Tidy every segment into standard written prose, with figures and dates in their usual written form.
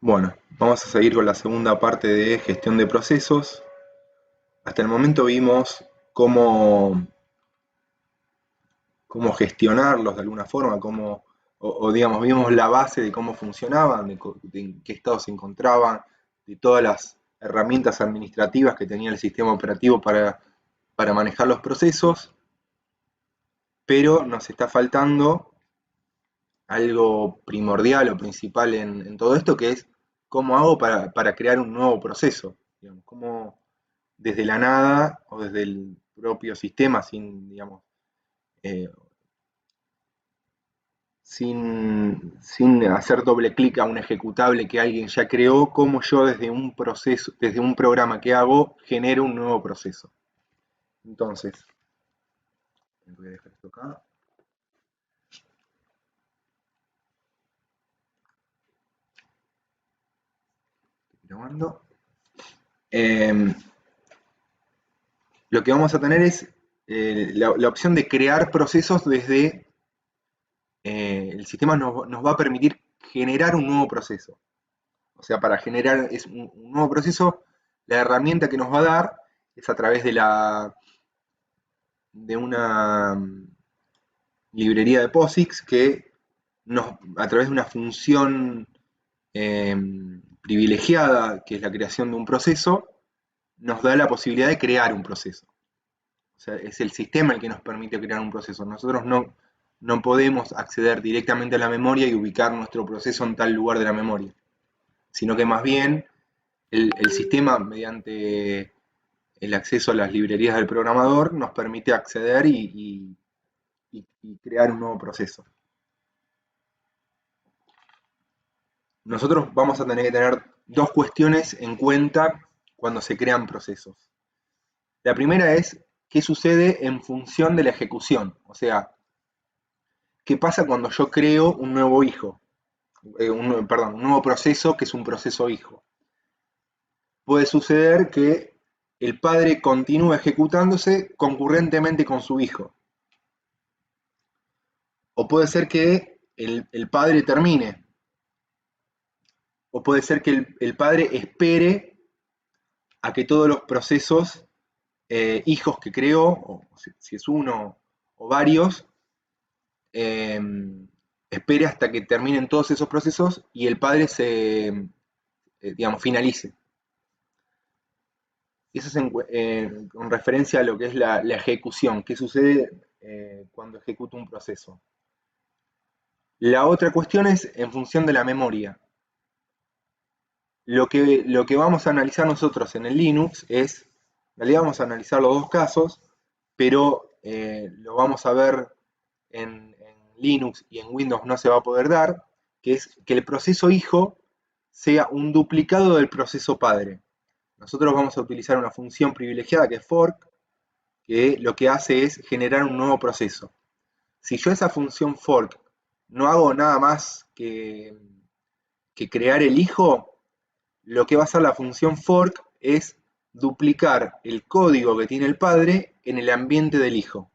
Bueno, vamos a seguir con la segunda parte de gestión de procesos. Hasta el momento vimos cómo gestionarlos de alguna forma, digamos, vimos la base de cómo funcionaban, de en qué estado se encontraban, de todas las herramientas administrativas que tenía el sistema operativo para manejar los procesos, pero nos está faltando algo primordial o principal en todo esto, que es cómo hago para crear un nuevo proceso. Digamos, cómo desde la nada o desde el propio sistema, sin, digamos, eh, sin hacer doble clic a un ejecutable que alguien ya creó, cómo yo desde un proceso, desde un programa que hago, genero un nuevo proceso. Entonces, voy a dejar esto acá. Estoy grabando. Eh, lo que vamos a tener es la opción de crear procesos desde el sistema nos va a permitir generar un nuevo proceso. O sea, para generar un nuevo proceso, la herramienta que nos va a dar es a través de una librería de POSIX que a través de una función eh, privilegiada, que es la creación de un proceso, nos da la posibilidad de crear un proceso. O sea, es el sistema el que nos permite crear un proceso. Nosotros no podemos acceder directamente a la memoria y ubicar nuestro proceso en tal lugar de la memoria, sino que más bien el sistema, mediante el acceso a las librerías del programador, nos permite acceder y crear un nuevo proceso. Nosotros vamos a tener que tener dos cuestiones en cuenta cuando se crean procesos. La primera es qué sucede en función de la ejecución, o sea, qué pasa cuando yo creo un nuevo hijo, perdón, un nuevo proceso que es un proceso hijo. Puede suceder que el padre continúe ejecutándose concurrentemente con su hijo. O puede ser que el padre termine. O puede ser que el padre espere a que todos los procesos hijos que creó, o si es uno o varios, eh, espere hasta que terminen todos esos procesos y el padre digamos, finalice. Eso es con referencia a lo que es la ejecución, qué sucede cuando ejecuto un proceso. La otra cuestión es en función de la memoria. Lo que vamos a analizar nosotros en el Linux es, en realidad vamos a analizar los dos casos, pero lo vamos a ver en Linux y en Windows no se va a poder dar, que es que el proceso hijo sea un duplicado del proceso padre. Nosotros vamos a utilizar una función privilegiada que es fork, que lo que hace es generar un nuevo proceso. Si yo esa función fork no hago nada más que crear el hijo, lo que va a hacer la función fork es duplicar el código que tiene el padre en el ambiente del hijo.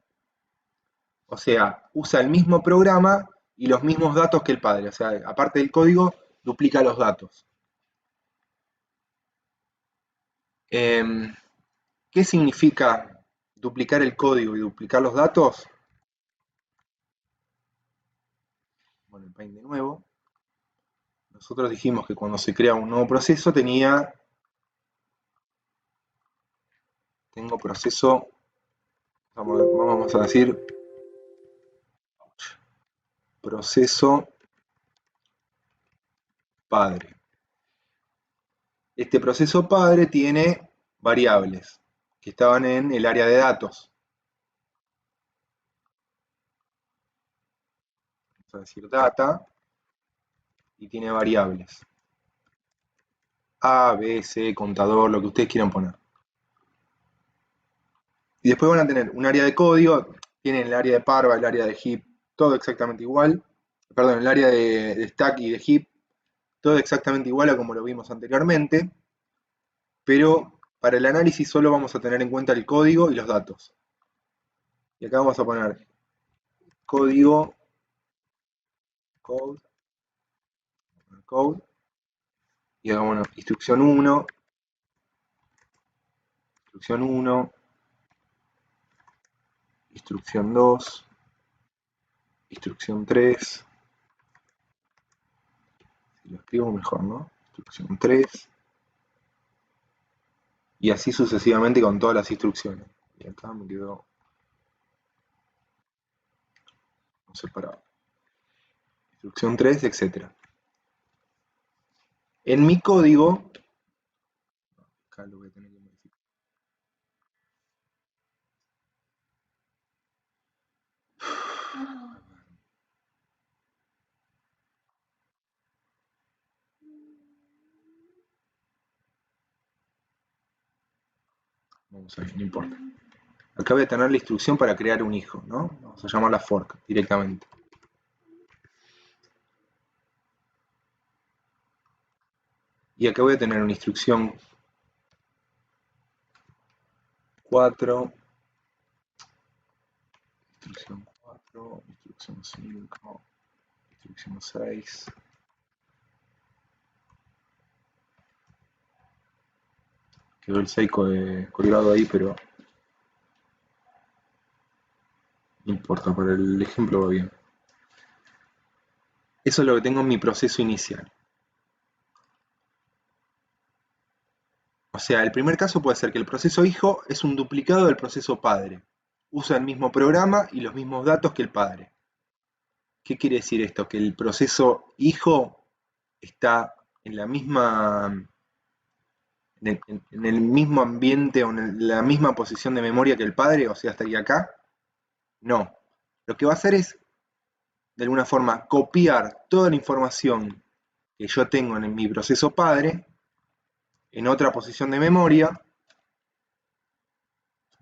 O sea, usa el mismo programa y los mismos datos que el padre. O sea, aparte del código, duplica los datos. ¿Qué significa duplicar el código y duplicar los datos? Bueno, el Paint de nuevo. Nosotros dijimos que cuando se crea un nuevo proceso tengo proceso, vamos a decir, proceso padre. Este proceso padre tiene variables que estaban en el área de datos. Vamos a decir data y tiene variables. A, B, C, contador, lo que ustedes quieran poner. Y después van a tener un área de código, tienen el área de parva, el área de heap, todo exactamente igual. Perdón, el área de stack y de heap, todo exactamente igual a como lo vimos anteriormente, pero para el análisis solo vamos a tener en cuenta el código y los datos. Y acá vamos a poner código, code, Y hagamos instrucción 1, instrucción 1, instrucción 2, instrucción 3, si lo escribo mejor, ¿no? Instrucción 3, y así sucesivamente con todas las instrucciones. Y acá me quedó separado. Instrucción 3, etc. En mi código, acá lo voy a tener que modificar. Vamos a ver, no importa. Acá voy a tener la instrucción para crear un hijo, ¿no? Vamos a llamarla fork directamente. Y acá voy a tener una instrucción 4, instrucción 4, instrucción 5, instrucción 6. Quedó el 6 colgado ahí, pero no importa, para el ejemplo va bien. Eso es lo que tengo en mi proceso inicial. O sea, el primer caso puede ser que el proceso hijo es un duplicado del proceso padre. Usa el mismo programa y los mismos datos que el padre. ¿Qué quiere decir esto? Que el proceso hijo está en la misma, en el mismo ambiente o en la misma posición de memoria que el padre, o sea, estaría acá. No. Lo que va a hacer es, de alguna forma, copiar toda la información que yo tengo en mi proceso padre en otra posición de memoria.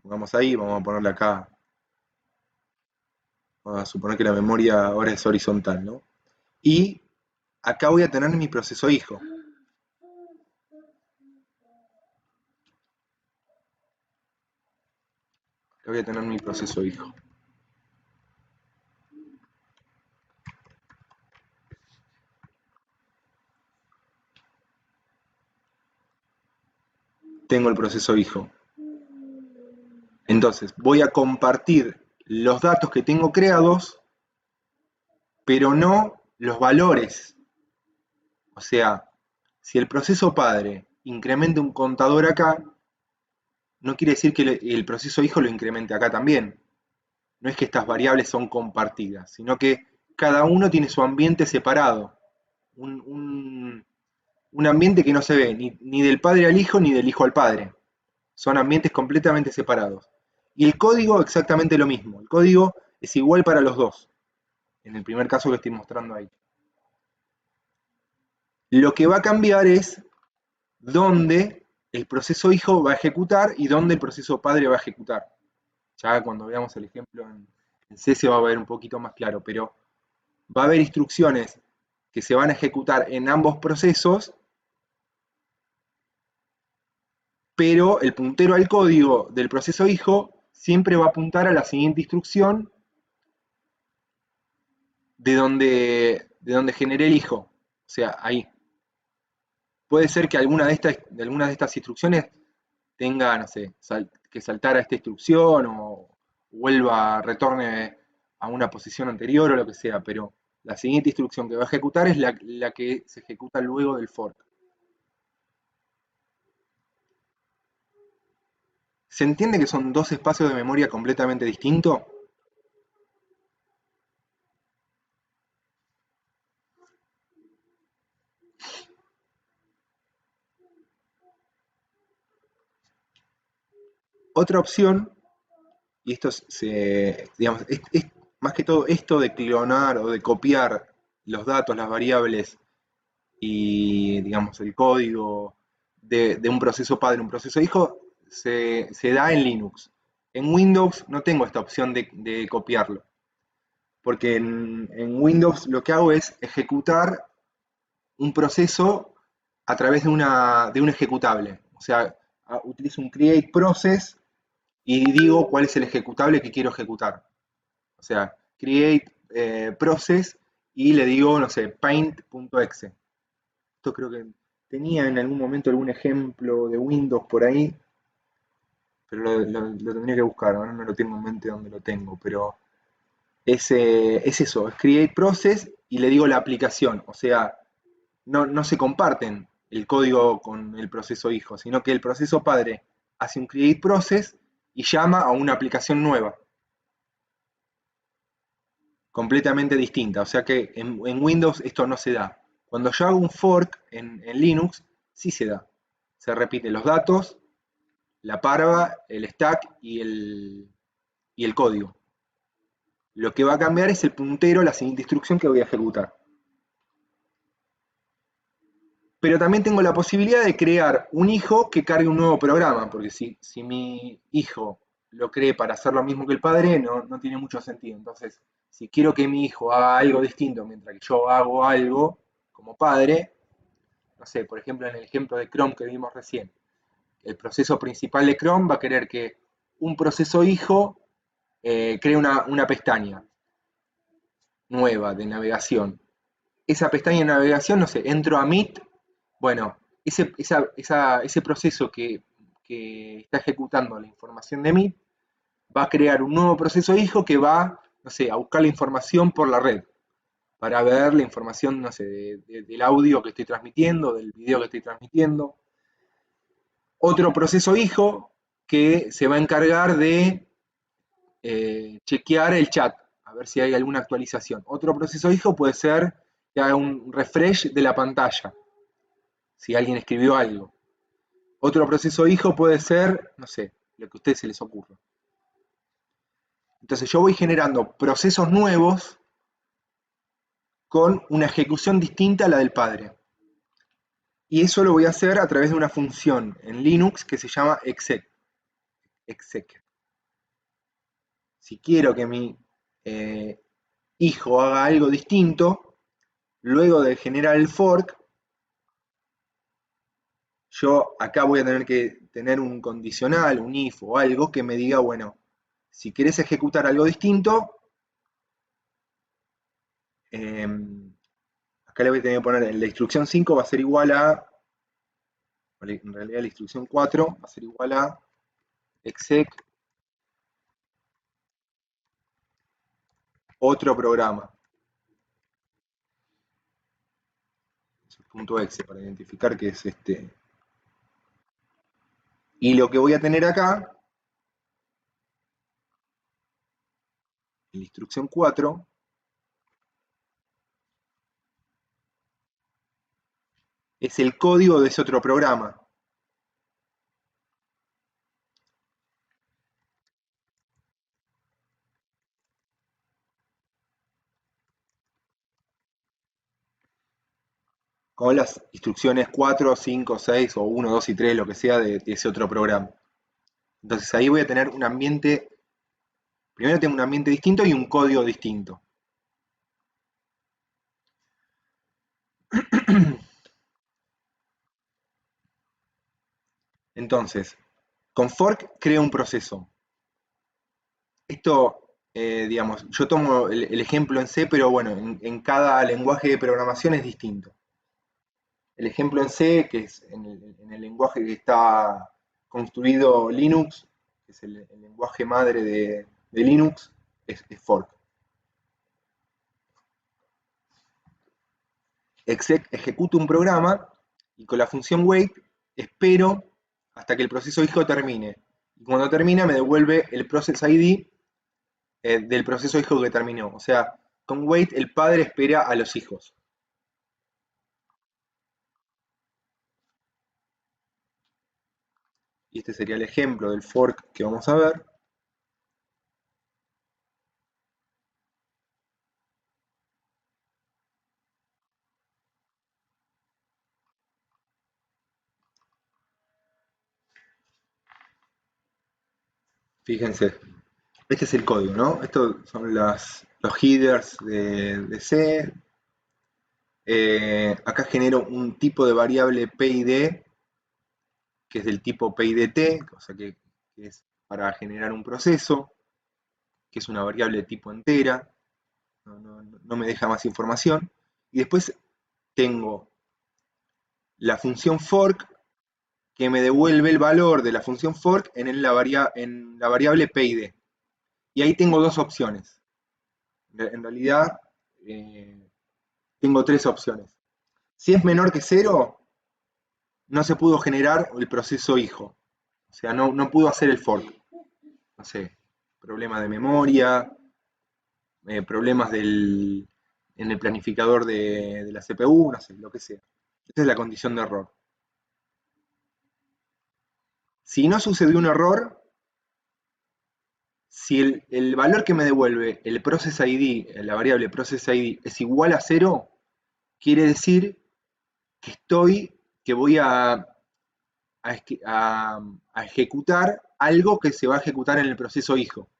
Pongamos ahí, vamos a ponerle acá. Vamos a suponer que la memoria ahora es horizontal, ¿no? Y acá voy a tener mi proceso hijo. Acá voy a tener mi proceso hijo. Tengo el proceso hijo. Entonces, voy a compartir los datos que tengo creados, pero no los valores. O sea, si el proceso padre incrementa un contador acá, no quiere decir que el proceso hijo lo incremente acá también. No es que estas variables son compartidas, sino que cada uno tiene su ambiente separado. Un ambiente que no se ve ni del padre al hijo ni del hijo al padre. Son ambientes completamente separados. Y el código exactamente lo mismo. El código es igual para los dos, en el primer caso que estoy mostrando ahí. Lo que va a cambiar es dónde el proceso hijo va a ejecutar y dónde el proceso padre va a ejecutar. Ya cuando veamos el ejemplo en C se va a ver un poquito más claro, pero va a haber instrucciones que se van a ejecutar en ambos procesos, pero el puntero al código del proceso hijo siempre va a apuntar a la siguiente instrucción de donde generé el hijo. O sea, ahí. Puede ser que alguna de estas instrucciones tenga, no sé, que saltar a esta instrucción o retorne a una posición anterior o lo que sea, pero la siguiente instrucción que va a ejecutar es la que se ejecuta luego del fork. ¿Se entiende que son dos espacios de memoria completamente distintos? Otra opción, y esto digamos, es más que todo esto de clonar o de copiar los datos, las variables y, digamos, el código de un proceso padre, un proceso hijo, se da en Linux. En Windows no tengo esta opción de copiarlo, porque en Windows lo que hago es ejecutar un proceso a través de un ejecutable. O sea, utilizo un create process y digo cuál es el ejecutable que quiero ejecutar. O sea, create process y le digo, no sé, paint.exe. Esto creo que tenía en algún momento algún ejemplo de Windows por ahí, pero lo tendría que buscar, ahora no lo tengo en mente dónde lo tengo, pero es eso, es create process y le digo la aplicación, o sea, no se comparten el código con el proceso hijo, sino que el proceso padre hace un create process y llama a una aplicación nueva, completamente distinta. O sea que en Windows esto no se da. Cuando yo hago un fork en Linux, sí se da. Se repiten los datos, la parva, el stack y el código. Lo que va a cambiar es el puntero, la siguiente instrucción que voy a ejecutar. Pero también tengo la posibilidad de crear un hijo que cargue un nuevo programa, porque si mi hijo lo cree para hacer lo mismo que el padre, no tiene mucho sentido. Entonces, si quiero que mi hijo haga algo distinto mientras que yo hago algo como padre, no sé, por ejemplo, en el ejemplo de Chrome que vimos recién, el proceso principal de Chrome va a querer que un proceso hijo cree una pestaña nueva de navegación. Esa pestaña de navegación, no sé, entro a Meet. Bueno, ese proceso que está ejecutando la información de Meet va a crear un nuevo proceso hijo que va, no sé, a buscar la información por la red para ver la información, no sé, del audio que estoy transmitiendo, del video que estoy transmitiendo. Otro proceso hijo que se va a encargar de chequear el chat, a ver si hay alguna actualización. Otro proceso hijo puede ser que haga un refresh de la pantalla, si alguien escribió algo. Otro proceso hijo puede ser, no sé, lo que a ustedes se les ocurra. Entonces yo voy generando procesos nuevos con una ejecución distinta a la del padre. Y eso lo voy a hacer a través de una función en Linux que se llama exec. Si quiero que mi eh, hijo haga algo distinto, luego de generar el fork, yo acá voy a tener que tener un condicional, un if o algo que me diga, bueno, si querés ejecutar algo distinto, eh, acá le voy a tener que poner, la instrucción 5 va a ser igual a, en realidad la instrucción 4 va a ser igual a exec otro programa, punto .exe para identificar que es este. Y lo que voy a tener acá, en la instrucción 4, es el código de ese otro programa. Con las instrucciones 4, 5, 6 o 1, 2 y 3, lo que sea de ese otro programa. Entonces ahí voy a tener un ambiente, primero tengo un ambiente distinto y un código distinto. Entonces, con fork creo un proceso. Esto, digamos, yo tomo el ejemplo en C, pero bueno, en cada lenguaje de programación es distinto. El ejemplo en C, que es en el lenguaje que está construido Linux, que es el lenguaje madre de Linux, es fork. Exec ejecuto un programa y con la función wait espero hasta que el proceso hijo termine. Y cuando termina me devuelve el process ID del proceso hijo que terminó. O sea, con wait el padre espera a los hijos. Y este sería el ejemplo del fork que vamos a ver. Fíjense, este es el código, ¿no? Estos son los headers de C. Acá genero un tipo de variable PID, que es del tipo PIDT, o sea que es para generar un proceso, que es una variable de tipo entera, no me deja más información. Y después tengo la función fork que me devuelve el valor de la función fork en la variable PID. Y ahí tengo dos opciones. En realidad, tengo tres opciones. Si es menor que 0, no se pudo generar el proceso hijo. O sea, no pudo hacer el fork. No sé, problema de memoria, problemas en el planificador de la CPU, no sé, lo que sea. Esta es la condición de error. Si no sucedió un error, si el valor que me devuelve el process ID, la variable process ID, es igual a 0, quiere decir que voy a ejecutar algo que se va a ejecutar en el proceso hijo.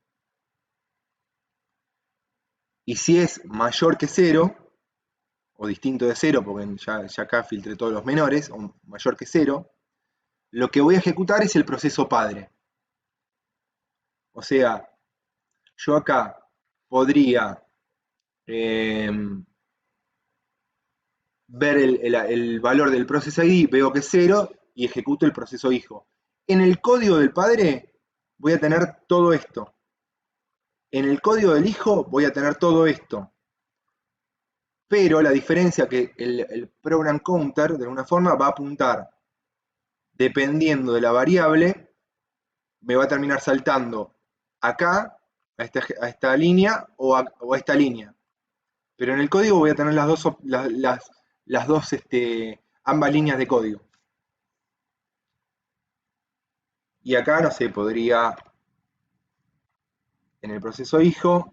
Y si es mayor que 0, o distinto de 0, porque ya acá filtré todos los menores, o mayor que 0, lo que voy a ejecutar es el proceso padre. O sea, yo acá podría ver el valor del proceso ID, veo que es 0 y ejecuto el proceso hijo. En el código del padre voy a tener todo esto. En el código del hijo voy a tener todo esto. Pero la diferencia que el program counter de alguna forma va a apuntar, dependiendo de la variable, me va a terminar saltando acá, a esta línea o a esta línea. Pero en el código voy a tener las dos ambas líneas de código. Y acá, no sé, podría, en el proceso hijo,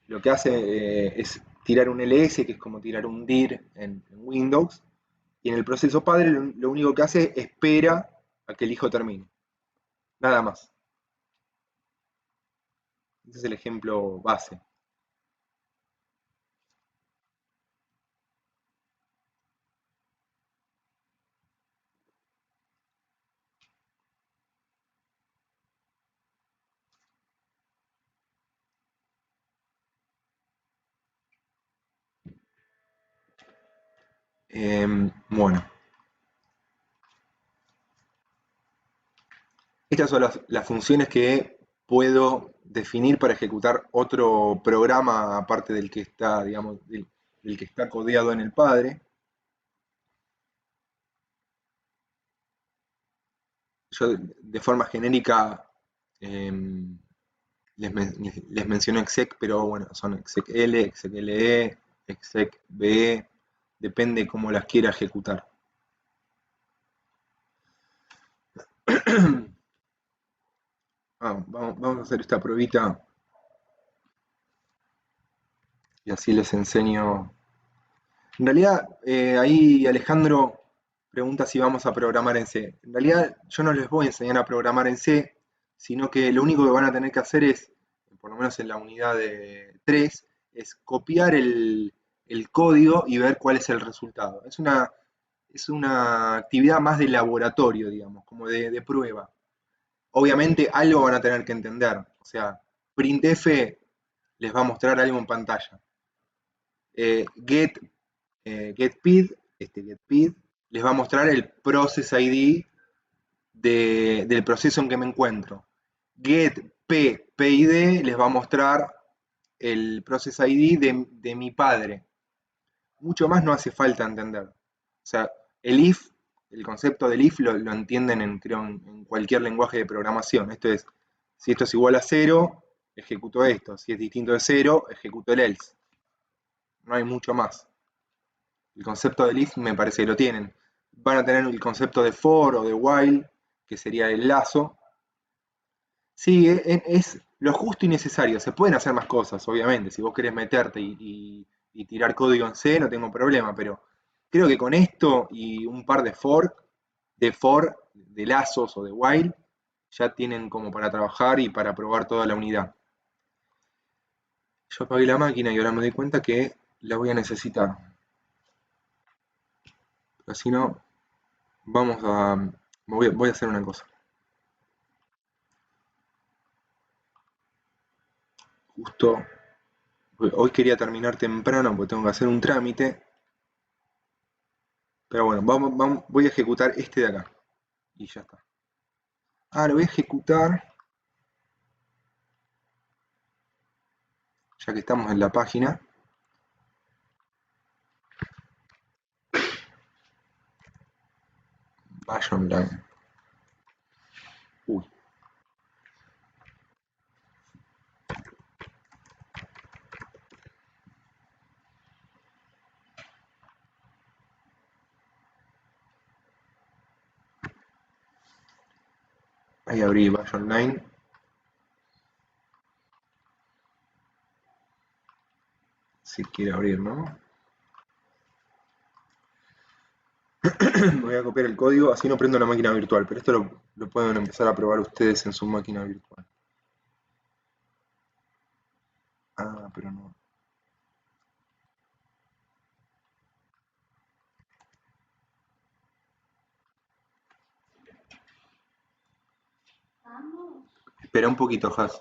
lo que hace es tirar un ls, que es como tirar un dir en Windows, y en el proceso padre lo único que hace es espera a que el hijo termine. Nada más. Ese es el ejemplo base. Bueno, estas son las funciones que puedo definir para ejecutar otro programa aparte del que está, digamos, del que está codeado en el padre. Yo de forma genérica eh, les menciono exec, pero bueno, son execl, execle, execbe, depende cómo las quiera ejecutar. Vamos a hacer esta pruebita y así les enseño. En realidad, ahí Alejandro pregunta si vamos a programar en C. En realidad, yo no les voy a enseñar a programar en C, sino que lo único que van a tener que hacer es, por lo menos en la unidad de 3, es copiar el código y ver cuál es el resultado. Es una actividad más de laboratorio, digamos, como de prueba. Obviamente algo van a tener que entender. O sea, printf les va a mostrar algo en pantalla. GetPid, getPid, les va a mostrar el process ID del proceso en que me encuentro. GetPPID les va a mostrar el process ID de mi padre. Mucho más no hace falta entender. O sea, el if, el concepto del if lo entienden creo, en cualquier lenguaje de programación. Esto es, si esto es igual a 0, ejecuto esto. Si es distinto de 0, ejecuto el else. No hay mucho más. El concepto del if me parece que lo tienen. Van a tener el concepto de for o de while, que sería el lazo. Sí, es lo justo y necesario. Se pueden hacer más cosas, obviamente. Si vos querés meterte y tirar código en C, no tengo problema, pero creo que con esto y un par de lazos o de while, ya tienen como para trabajar y para probar toda la unidad. Yo apagué la máquina y ahora me doy cuenta que la voy a necesitar. Así no, voy a hacer una cosa. Justo hoy quería terminar temprano porque tengo que hacer un trámite, Pero bueno, voy a ejecutar este de acá. Y ya está. Ah, lo voy a ejecutar, ya que estamos en la página. Vaya online. Uy. Ahí abrí Vaya online. Si quiere abrir, ¿no? Voy a copiar el código, así no prendo la máquina virtual, pero esto lo pueden empezar a probar ustedes en su máquina virtual. Ah, pero no. Espera un poquito, Has.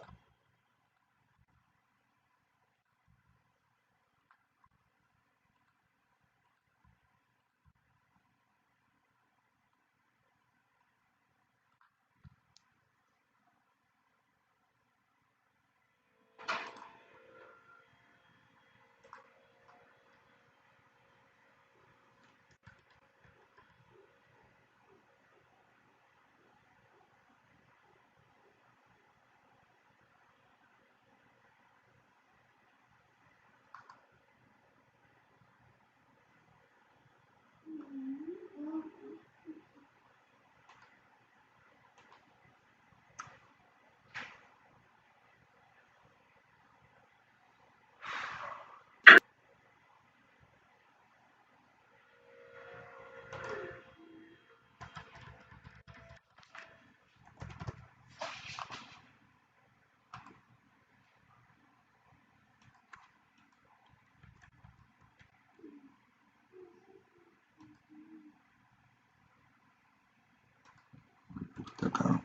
Justo acá.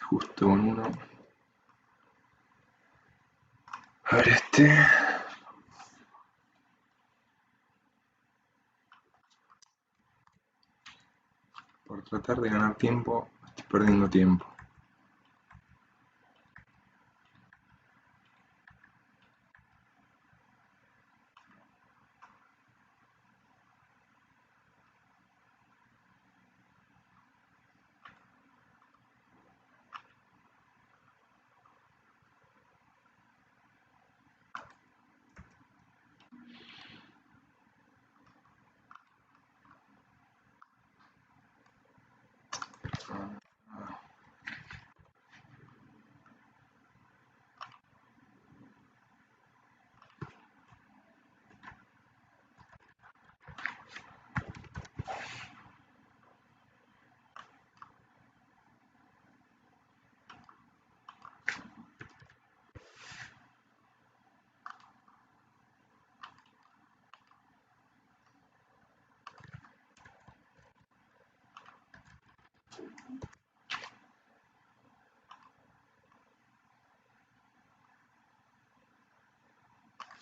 Justo con uno. A ver este. Por tratar de ganar tiempo, estoy perdiendo tiempo.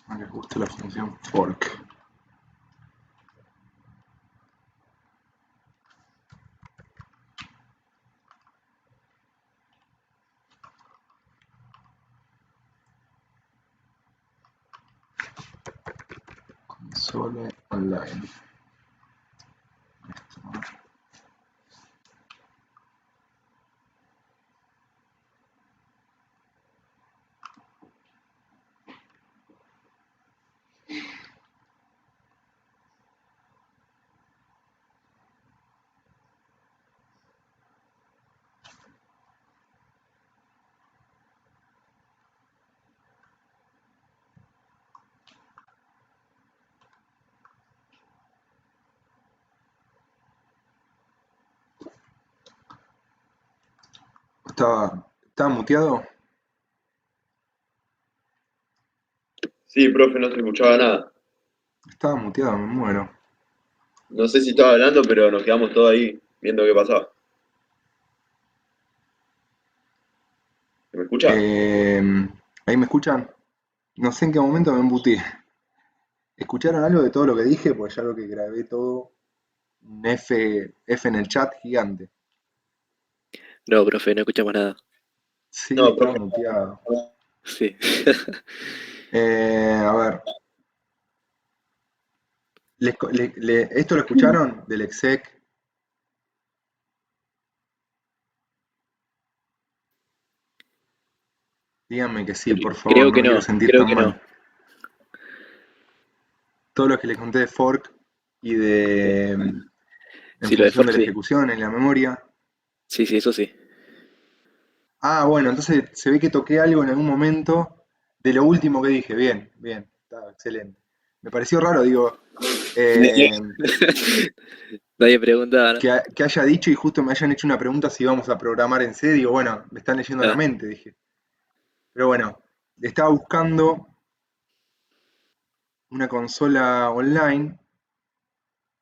A que guste la función fork. Console online. Esto. ¿Estaba muteado? Sí, profe, no se escuchaba nada. Estaba muteado, me muero. No sé si estaba hablando, pero nos quedamos todos ahí viendo qué pasaba. ¿Me escucha? Eh, ¿Ahí me escuchan? No sé en qué momento me embuté. ¿Escucharon algo de todo lo que dije? Pues ya lo que grabé todo, un F en el chat gigante. No, profe, no escuchamos nada. Sí, No, estaba profe. muteado. Sí. A ver, ¿esto lo escucharon del exec? Díganme que sí, por favor, Creo no que me quiero no, sentir creo tan que no. mal. Todo lo que les conté de fork y de en Sí, lo de función de Fork la sí. ejecución en la memoria. Sí, sí, eso sí. Ah, bueno, entonces se ve que toqué algo en algún momento de lo último que dije. Bien, bien, está excelente. Me pareció raro, digo, eh, Nadie preguntaba, ¿no? que haya dicho y justo me hayan hecho una pregunta si íbamos a programar en C. Digo, bueno, me están leyendo la Ah, mente, dije. Pero bueno, estaba buscando una consola online.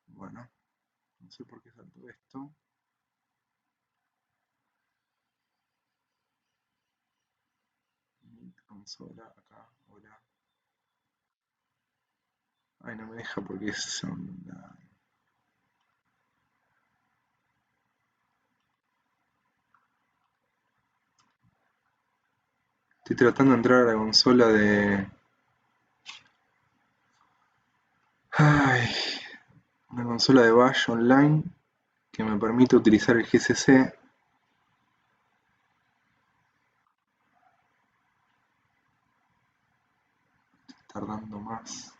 Bueno, no sé por qué saltó esto. Consola, acá, hola. Ay, no me deja porque es online. Estoy tratando de entrar a la consola de... Ay, una consola de Bash online que me permite utilizar el GCC. Tardando más.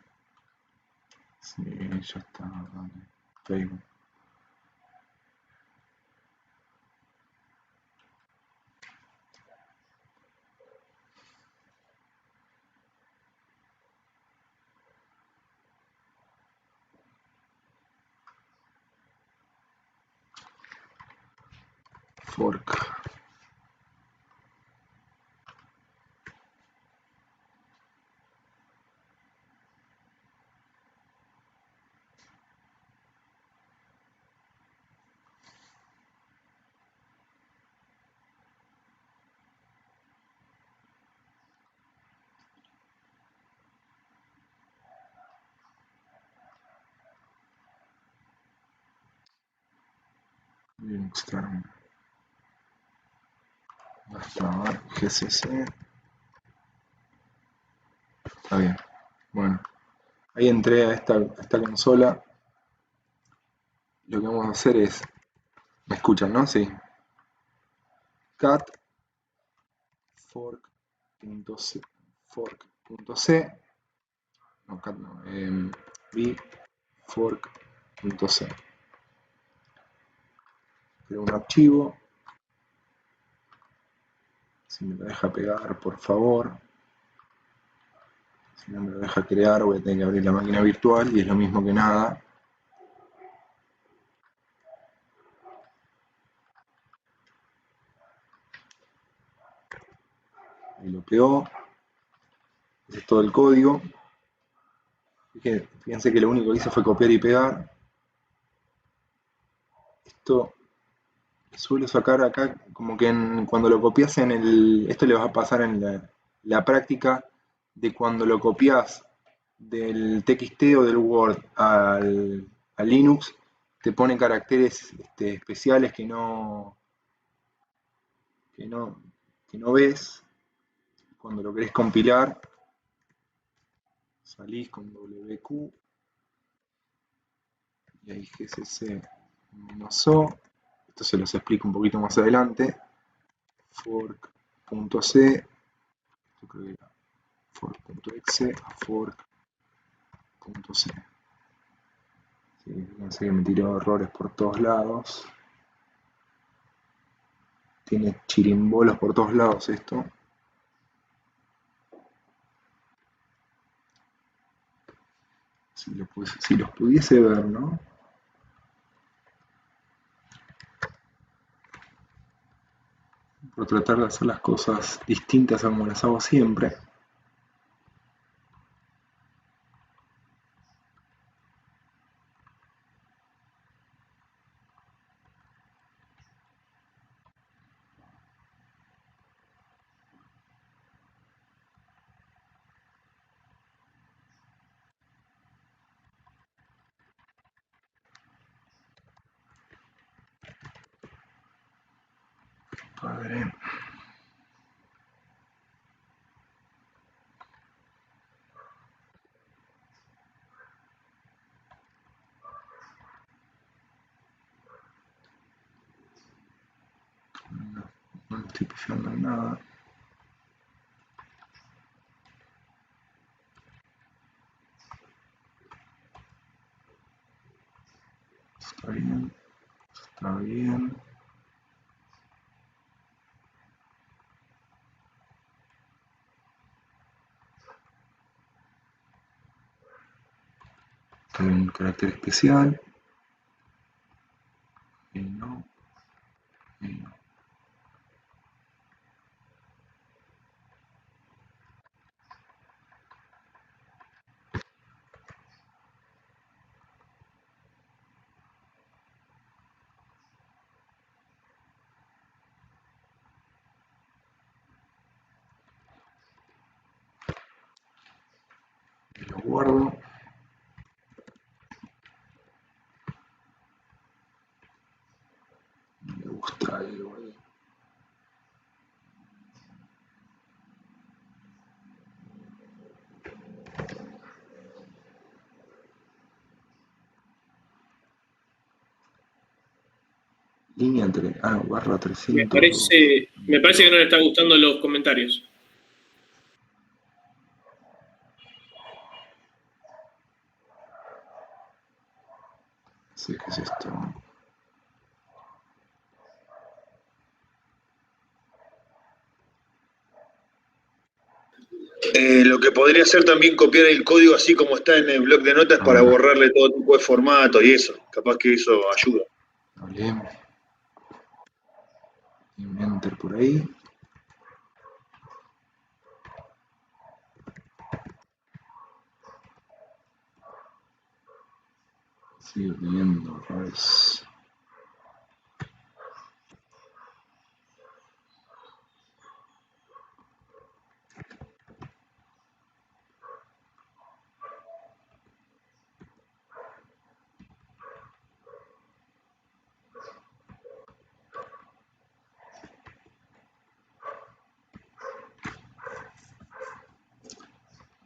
Sí, ya está, dale. Facebook. Fork. Linux terminal. Hasta ahora, GCC. Está bien. Bueno, ahí entré a esta consola. Lo que vamos a hacer es... ¿Me escuchan, no? Sí. Cat fork.c fork.c no, cat no, v fork.c. Creo un archivo. Si me lo deja pegar, por favor. Si no me lo deja crear, voy a tener que abrir la máquina virtual y es lo mismo que nada. Ahí lo pegó. Ese es todo el código. Fíjense que lo único que hice fue copiar y pegar. Esto suelo sacar acá, como que cuando lo copias en el... Esto le va a pasar en la práctica de cuando lo copias del TXT o del Word al Linux, te pone caracteres especiales que no, que no ves. Cuando lo querés compilar, salís con WQ y ahí gcc menos o, esto se los explico un poquito más adelante, fork.c, esto creo que era fork.exe a fork.c. Sí, fíjense que me tiró errores por todos lados. Tiene chirimbolos por todos lados esto. Si los pudiese ver, ¿no? Por tratar de hacer las cosas distintas a como las hago siempre. Padre. No le estoy pifiando en nada. Está bien. Está bien. Hay un carácter especial. Y no. Y no. Y lo guardo. Me gusta algo ahí. Línea 3. Ah, barra 300. Me parece que no le están gustando los comentarios. Sí, ¿qué es esto? Lo que podría ser también copiar el código así como está en el bloc de notas para borrarle todo tipo de formato y eso. Capaz que eso ayuda. Hablemos. Y un enter por ahí. Sigo teniendo errores.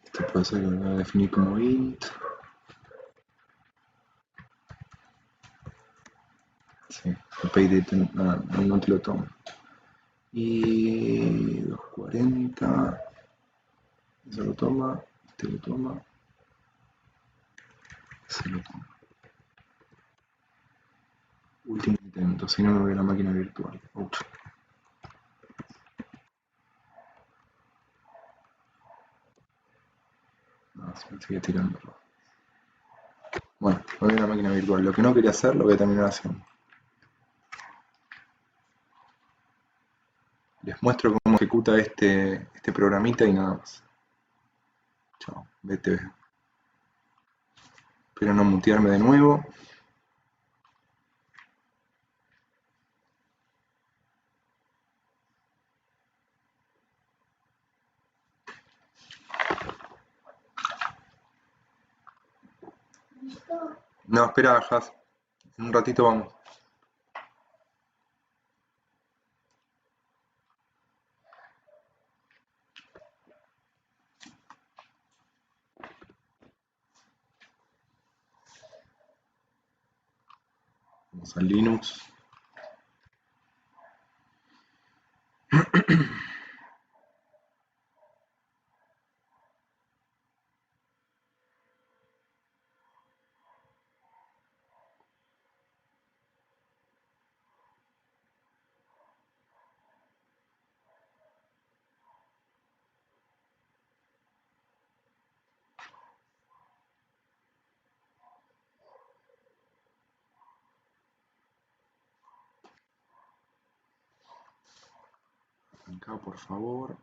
Esto puede ser que lo voy a definir como int. Sí, el payDate no te lo tomo. Y 240. Eso lo toma. Este lo toma. Se lo toma. Último intento, si no me voy a la máquina virtual. Ouch. No, se me sigue tirando. Bueno, me voy a la máquina virtual. Lo que no quería hacer lo voy a terminar haciendo. Les muestro cómo ejecuta este programita y nada más. Chao, vete. Espero no mutearme de nuevo. No, espera, Jas. En un ratito vamos. Vamos al Linux. Acá, por favor.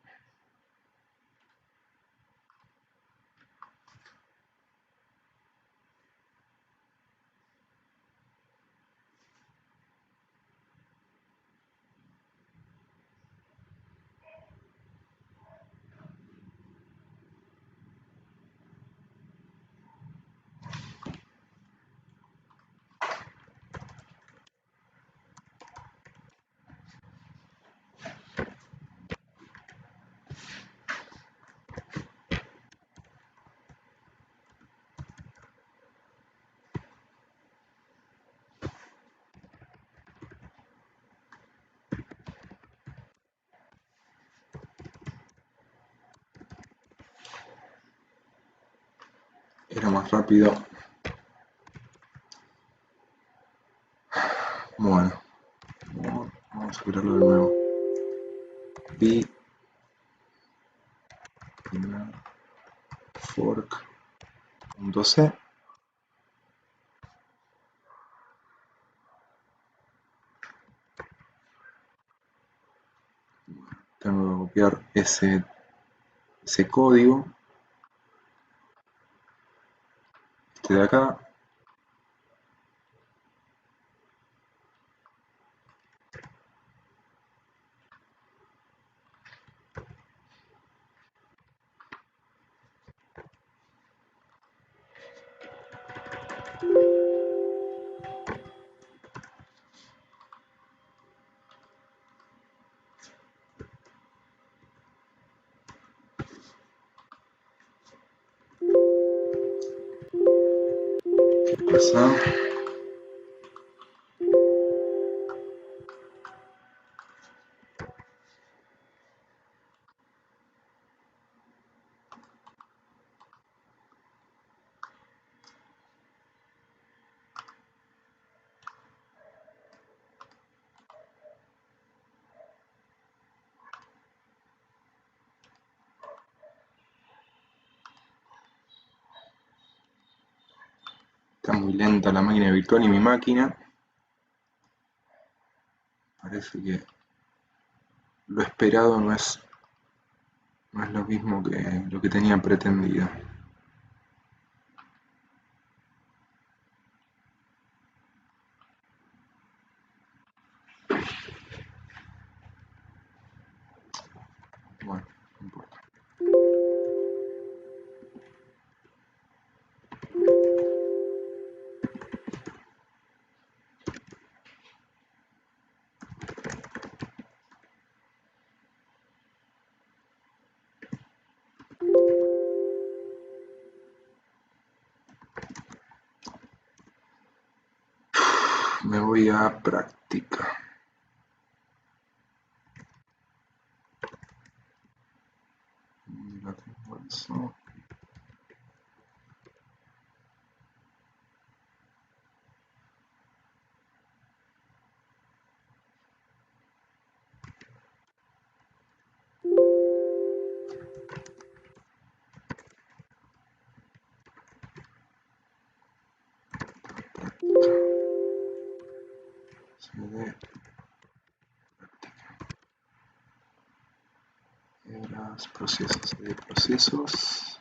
Era más rápido. Bueno, vamos a crearlo de nuevo. Pi fork.c. Tengo que copiar ese código. Este de acá. ¿Qué pasa? Está muy lenta la máquina virtual y mi máquina. Parece que lo esperado no es lo mismo que lo que tenía pretendido. Bueno, no importa. Me voy a práctica. La tengo eso. CD eras procesos de procesos.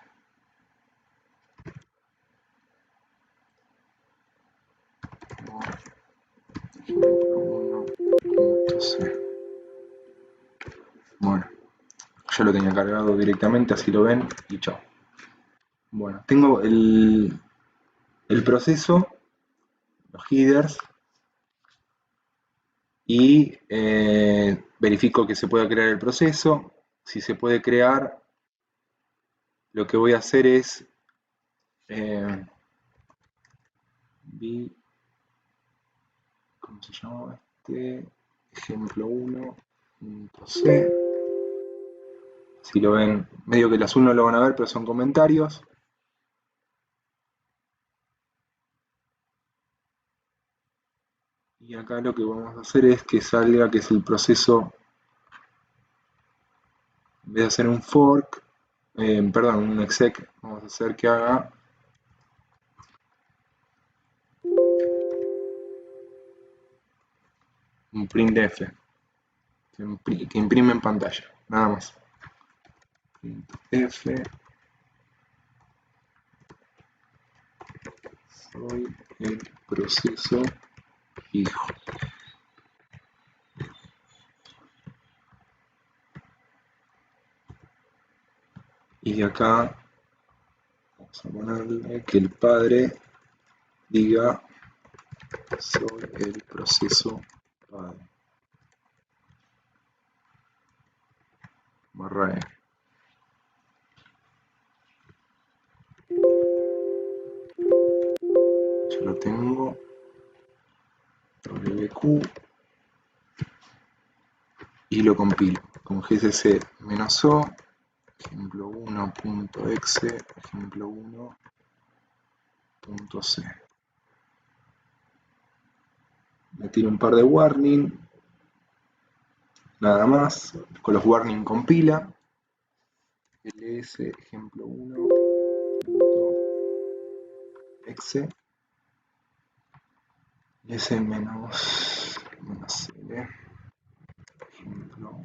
Ejemplo 1.c. Bueno, yo lo tenía cargado directamente, así lo ven y chao. Bueno, tengo el proceso, los headers, y verifico que se pueda crear el proceso. Si se puede crear, lo que voy a hacer es ¿cómo se llama este? Ejemplo 1.c. Si lo ven, medio que el azul no lo van a ver, pero son comentarios. Y acá lo que vamos a hacer es que salga que es el proceso, en vez de hacer un fork, perdón, un exec, vamos a hacer que haga un printf, que imprime en pantalla, nada más. Printf, soy el proceso hijo. Y acá vamos a ponerle que el padre diga soy el proceso padre. Barra E. Ya lo tengo. WQ. Y lo compilo con gcc-o, ejemplo 1.exe, ejemplo 1.c. Me tiro un par de warning, nada más, con los warning compila, ls ejemplo 1.exe, ls menos l, ejemplo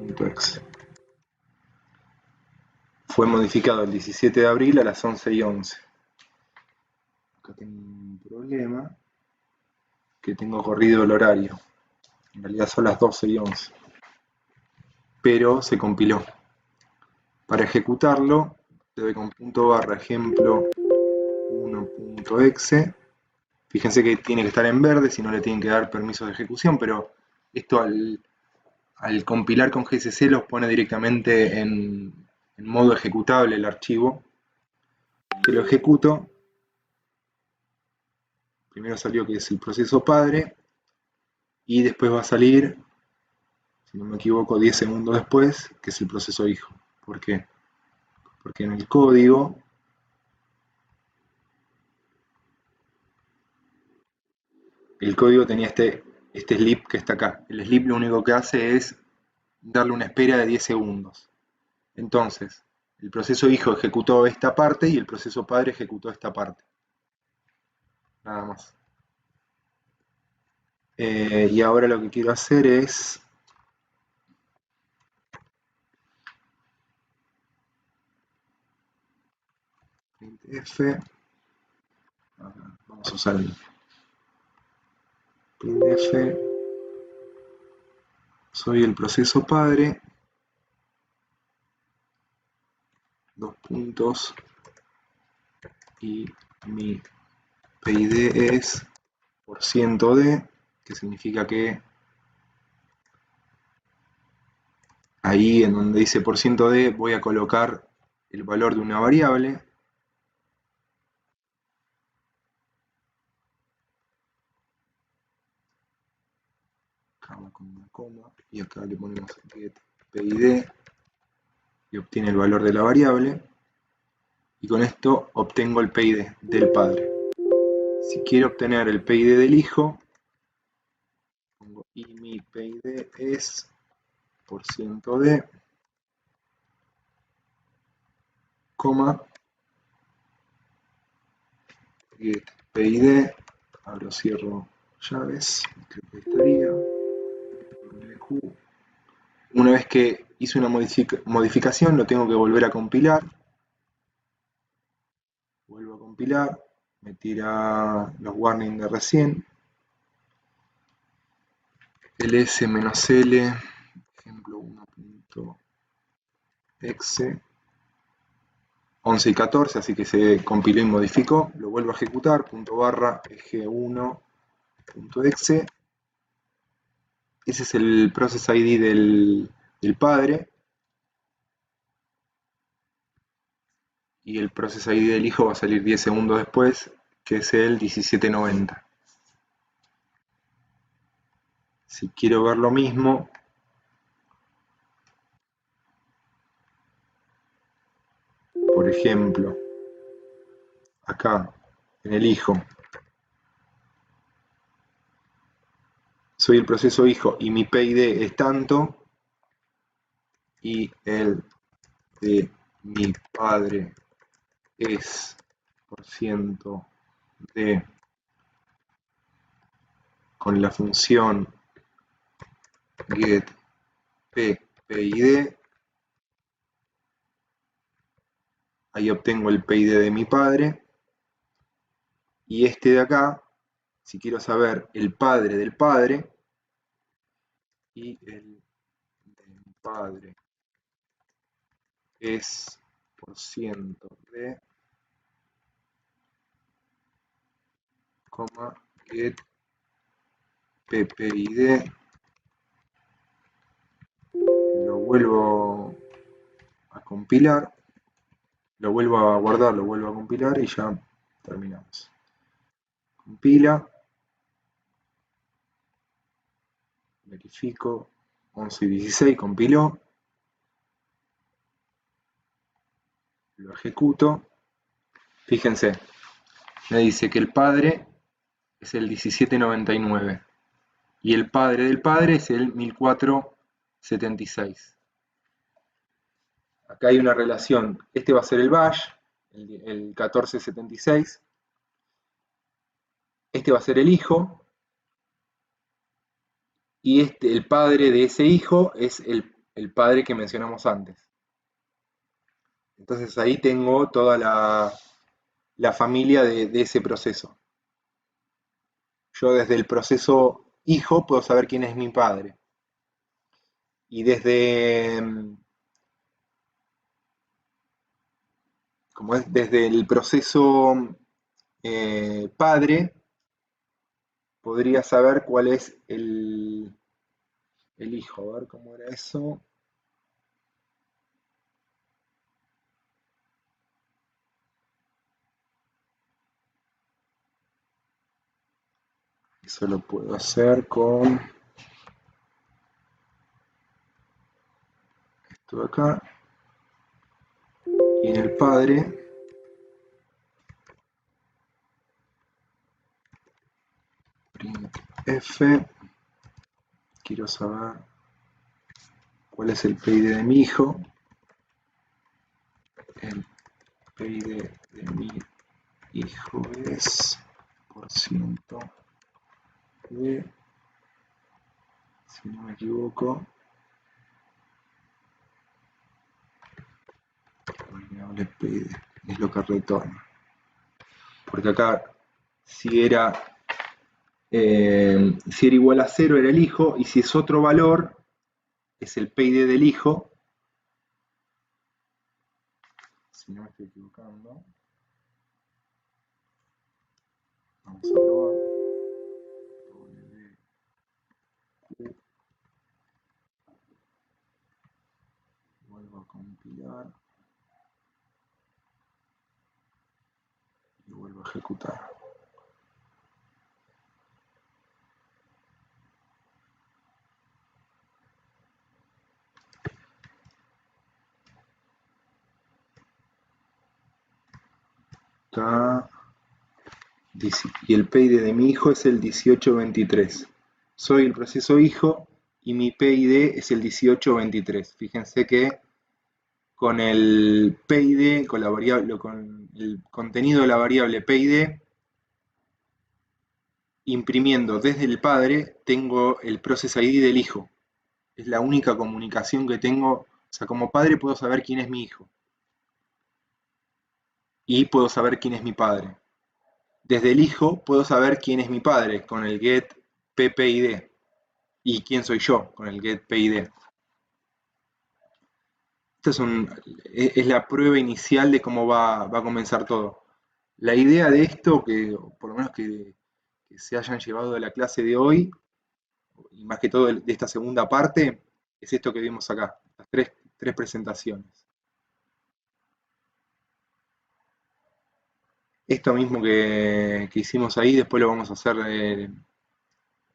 1.exe. Fue modificado el 17 de abril a las 11:11. Acá tengo un problema, que tengo corrido el horario. En realidad son las 12:11. Pero se compiló. Para ejecutarlo, debe con .barra ejemplo 1.exe. Fíjense que tiene que estar en verde, si no le tienen que dar permisos de ejecución, pero esto al compilar con GCC los pone directamente en modo ejecutable el archivo. Que lo ejecuto. Primero salió que es el proceso padre, y después va a salir, si no me equivoco, 10 segundos después, que es el proceso hijo. ¿Por qué? Porque en el código tenía este sleep que está acá. El sleep lo único que hace es darle una espera de 10 segundos. Entonces, el proceso hijo ejecutó esta parte y el proceso padre ejecutó esta parte. Nada más. Y ahora lo que quiero hacer es printf. Vamos a usar el printf. Soy el proceso padre. Dos puntos. Y mi PID es %d, que significa que ahí en donde dice %d voy a colocar el valor de una variable. Acá con una coma, y acá le ponemos get PID y obtiene el valor de la variable. Y con esto obtengo el PID del padre. Si quiero obtener el PID del hijo, pongo y mi PID es %d, coma, get PID, abro, cierro llaves, creo que estaría. Una vez que hice una modificación, lo tengo que volver a compilar. Vuelvo a compilar, me tira los warnings de recién. ls-l, ejemplo 1.exe, 11 y 14, así que se compiló y modificó. Lo vuelvo a ejecutar, .barra eg1.exe. Ese es el process ID del padre. Y el process ID del hijo va a salir 10 segundos después, que es el 1790. Si quiero ver lo mismo, por ejemplo, acá, en el hijo, soy el proceso hijo y mi PID es tanto, y el de mi padre es % de, con la función get PID, ahí obtengo el PID de mi padre, y este de acá, si quiero saber el padre del padre, y el de mi padre es % de, get PPID, lo vuelvo a compilar, lo vuelvo a guardar, lo vuelvo a compilar y ya terminamos. Compila, verifico, 11 y 16, compiló, lo ejecuto, fíjense, me dice que el padre es el 1799 y el padre del padre es el 1476. Acá hay una relación, este va a ser el bash, el 1476, este va a ser el hijo, y el padre de ese hijo es el padre que mencionamos antes. Entonces ahí tengo toda la familia de ese proceso. Yo desde el proceso hijo puedo saber quién es mi padre. Y desde, desde el proceso padre, podría saber cuál es el hijo. A ver cómo era eso. Eso lo puedo hacer con esto de acá. Y en el padre, printf, quiero saber cuál es el PID de mi hijo. El PID de mi hijo es % de, si no me equivoco, variable PID, es lo que retorna. Porque acá, si era igual a 0 era el hijo, y si es otro valor, es el PID del hijo. Si no me estoy equivocando. Vamos a probar. Vuelvo a compilar. Y vuelvo a ejecutar. Acá. Y el PID de mi hijo es el 1823. Soy el proceso hijo y mi PID es el 1823. Fíjense que con el PID, con el contenido de la variable PID, imprimiendo desde el padre, tengo el process ID del hijo. Es la única comunicación que tengo. O sea, como padre puedo saber quién es mi hijo. Y puedo saber quién es mi padre. Desde el hijo puedo saber quién es mi padre con el get PPID. Y quién soy yo con el get PID. Esta es la prueba inicial de cómo va a comenzar todo. La idea de esto, que por lo menos que se hayan llevado de la clase de hoy, y más que todo de esta segunda parte, es esto que vimos acá, las tres presentaciones. Esto mismo que hicimos ahí, después lo vamos a hacer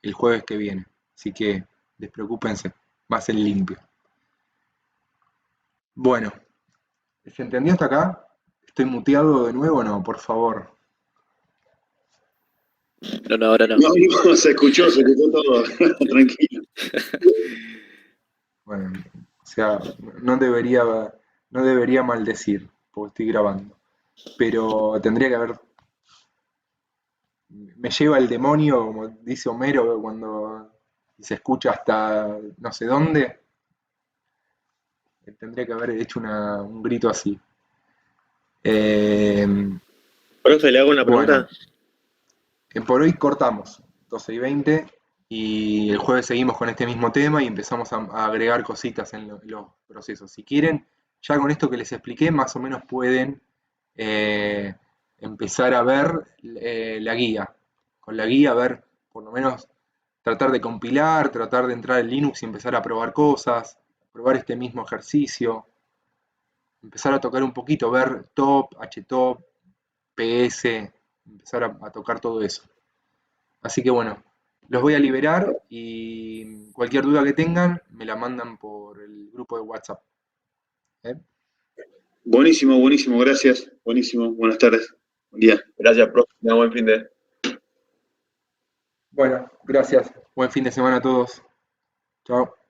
el jueves que viene. Así que despreocúpense, va a ser limpio. Bueno, ¿se entendió hasta acá? ¿Estoy muteado de nuevo o no? Por favor. No, ahora no. No, se escuchó todo. Tranquilo. Bueno, o sea, no debería maldecir, porque estoy grabando. Pero tendría que haber... Me lleva el demonio, como dice Homero, cuando se escucha hasta no sé dónde. Tendría que haber hecho un grito así. Profe, le hago una Bueno, pregunta. por hoy cortamos 12:20 y el jueves seguimos con este mismo tema y empezamos a agregar cositas en los procesos. Si quieren, ya con esto que les expliqué, más o menos pueden empezar a ver la guía. Con la guía, ver, por lo menos, tratar de compilar, tratar de entrar en Linux y empezar a probar cosas, probar este mismo ejercicio, empezar a tocar un poquito, ver top, htop, ps, empezar a tocar todo eso. Así que bueno, los voy a liberar y cualquier duda que tengan me la mandan por el grupo de WhatsApp. ¿Eh? Buenísimo, gracias. Buenísimo, buenas tardes. Buen día. Gracias, profe. Tenga buen fin de. Bueno, gracias. Buen fin de semana a todos. Chao.